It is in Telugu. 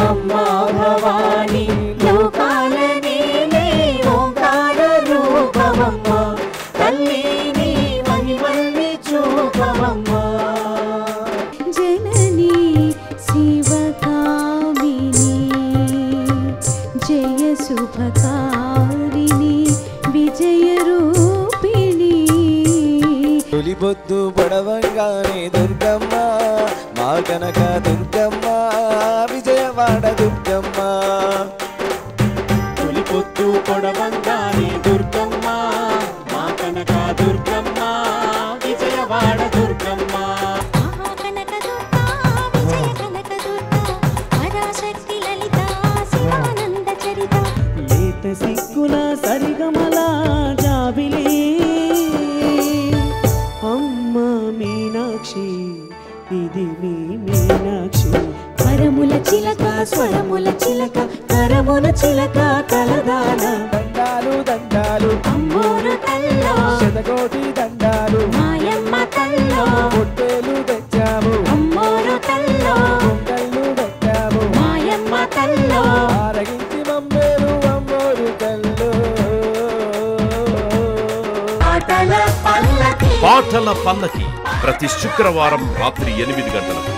అమ్మా భవాని లోకాల నేలే ఓంకార రూపమమ్మ తల్లిని మహిమల్ని చూపమమ్మా జననీ శివకామిని జయ శుభకారిణి విజయ రూపిణి తొలి పొద్దు పొడవంగానే దుర్గమ్మ మా కనక దుర్గమ్మ విజయవాడ దుర్గమ్మ తొలి పొద్దు పొడవంగానే దుర్గమ్మ మా కనక దుర్గమ్మ విజయవాడ దుర్గమ్మ కనక దుర్గా విజయ కనక దుర్గా పరాశక్తి లలిత శివానంద చరిత లేత సిగ్గుల సరిగమల జాబిలి అమ్మ మీనాక్షి ఇది మీ మీనాక్షి కరముల చిలక స్వరముల చిలక కరముల చిలక కలదాన దండాలు దండాలు అమ్మోరు తల్లో శతకోటి దండాలు మాయమ్మ తల్లో పొట్టేలు తెచ్చాము అమ్మోరు తల్లో కళ్ళు పెట్టాము మాయమ్మ తల్లో ఆరగించి మమ్మేరు అమ్మోరు కళ్ళు పాటల పల్లకి పాటల పల్లకి ప్రతి శుక్రవారం రాత్రి 8 గంటలకు